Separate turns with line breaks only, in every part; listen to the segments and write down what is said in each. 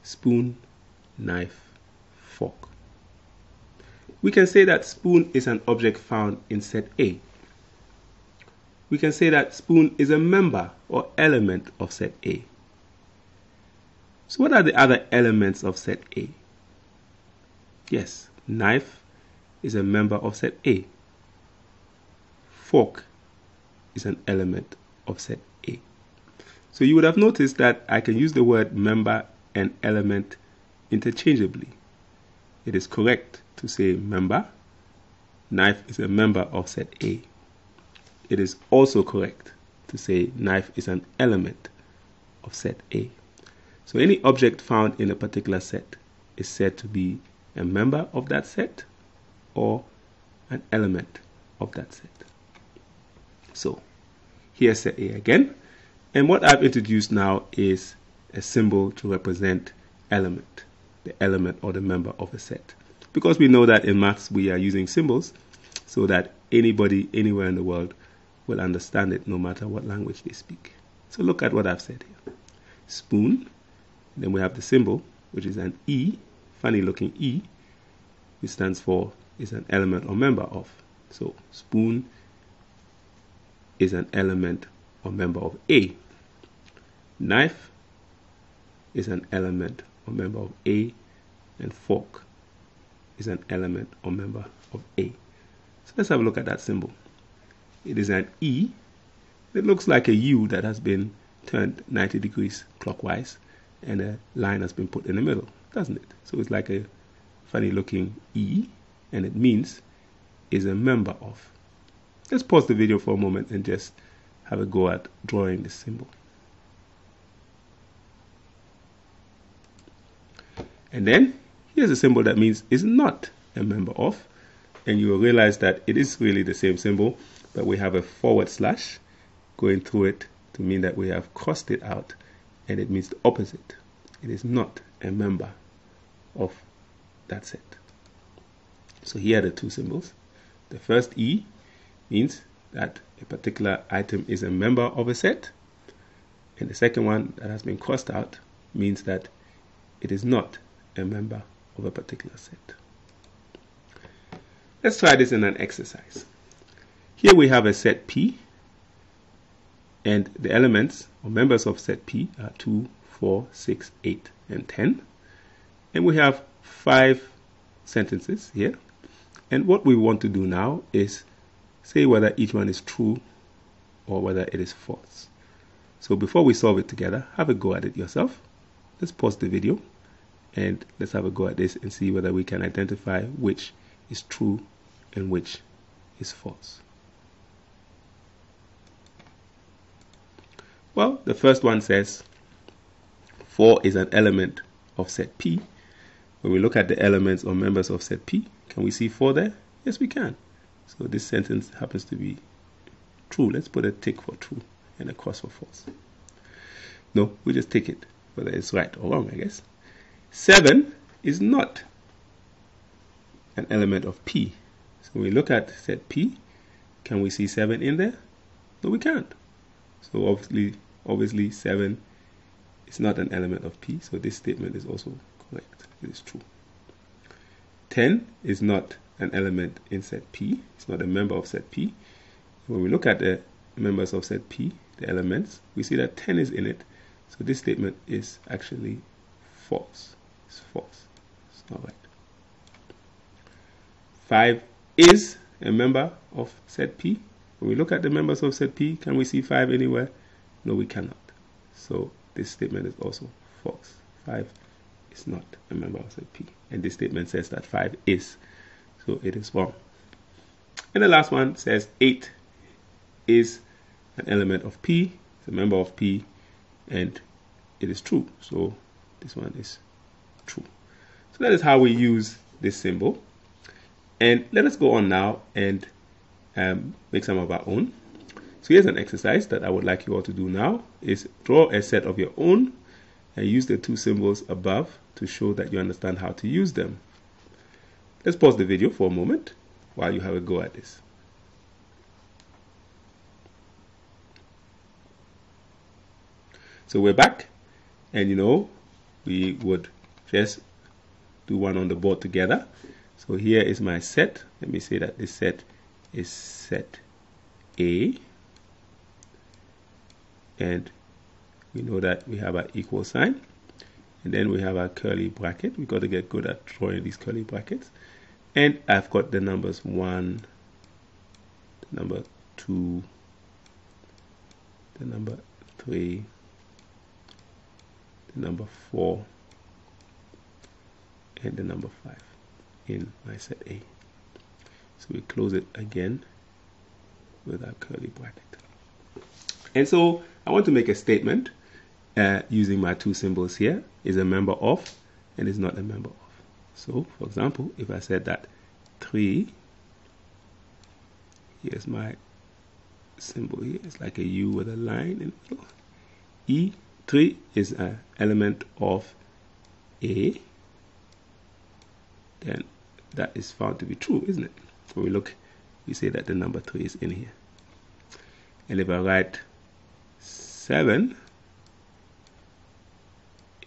spoon, knife, fork. We can say that spoon is an object found in set A. We can say that spoon is a member or element of set A. So what are the other elements of set A? Yes, knife is a member of set A. Fork is an element of set A. So you would have noticed that I can use the word member and element interchangeably. It is correct to say member. Knife is a member of set A. It is also correct to say knife is an element of set A. So any object found in a particular set is said to be a member of that set or an element of that set. So here's set A again. And what I've introduced now is a symbol to represent element, the element or the member of a set. Because we know that in maths we are using symbols so that anybody anywhere in the world will understand it no matter what language they speak. So look at what I've said here. Spoon, then we have the symbol, which is an E, funny looking E, which stands for is an element or member of. So spoon is an element or member of A. Knife is an element or member of A, and fork is an element or member of A. So let's have a look at that symbol. It is an E. It looks like a U that has been turned 90 degrees clockwise and a line has been put in the middle, doesn't it? So it's like a funny looking E, and it means is a member of. Let's pause the video for a moment and just have a go at drawing this symbol. And then here's a symbol that means is not a member of, and you will realize that it is really the same symbol, but we have a forward slash going through it to mean that we have crossed it out, and it means the opposite. It is not a member of that set. So here are the two symbols. The first E means that a particular item is a member of a set, and the second one that has been crossed out means that it is not a member of a particular set. Let's try this in an exercise. Here we have a set P, and the elements or members of set P are 2, 4, 6, 8, and 10. And we have 5 sentences here. And what we want to do now is say whether each one is true or whether it is false. So before we solve it together, have a go at it yourself. Let's pause the video and let's have a go at this and see whether we can identify which is true and which is false. Well, the first one says 4 is an element of set P. When we look at the elements or members of set P, can we see 4 there? Yes, we can. So this sentence happens to be true. Let's put a tick for true and a cross for false. No, we just tick it, whether it's right or wrong, I guess. 7 is not an element of P. So when we look at set P, can we see 7 in there? No, we can't. So obviously 7 is not an element of P, so this statement is also correct. It is true. 10 is not an element in set P. It's not a member of set P. When we look at the members of set P, the elements, we see that 10 is in it. So this statement is actually false. It's false. It's not right. 5 is a member of set P. When we look at the members of set P, can we see 5 anywhere? No, we cannot. So this statement is also false. 5 is not a member of set P. And this statement says that 5 is. So it is wrong. And the last one says 8 is an element of P. It's a member of P. And it is true. So this one is true. So that is how we use this symbol. And let us go on now and make some of our own. So here's an exercise that I would like you all to do now, is draw a set of your own and use the 2 symbols above to show that you understand how to use them. Let's pause the video for a moment while you have a go at this. So we're back, and we would just do one on the board together. So here is my set. Let me say that this set is set A, and we know that we have an equal sign, and then we have our curly bracket. We've got to get good at drawing these curly brackets. And I've got the numbers 1, the number 2, the number 3, the number 4, and the number 5 in my set A. So we close it again with our curly bracket. And so I want to make a statement using my two symbols here. Is a member of and is not a member of. So for example, if I said that 3, here's my symbol here, it's like a U with a line in the middle. E3 is an element of A, then that is found to be true, isn't it? When we look, we say that the number 3 is in here. And if I write 7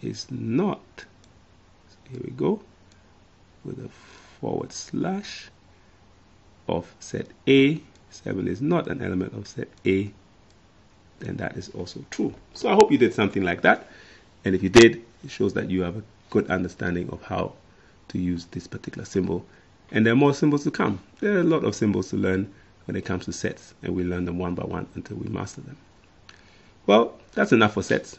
is not, so here we go, with a forward slash of set A, 7 is not an element of set A, then that is also true. So I hope you did something like that, and if you did, it shows that you have a good understanding of how to use this particular symbol. And there are more symbols to come. There are a lot of symbols to learn when it comes to sets, and we learn them one by one until we master them. Well, that's enough for sets.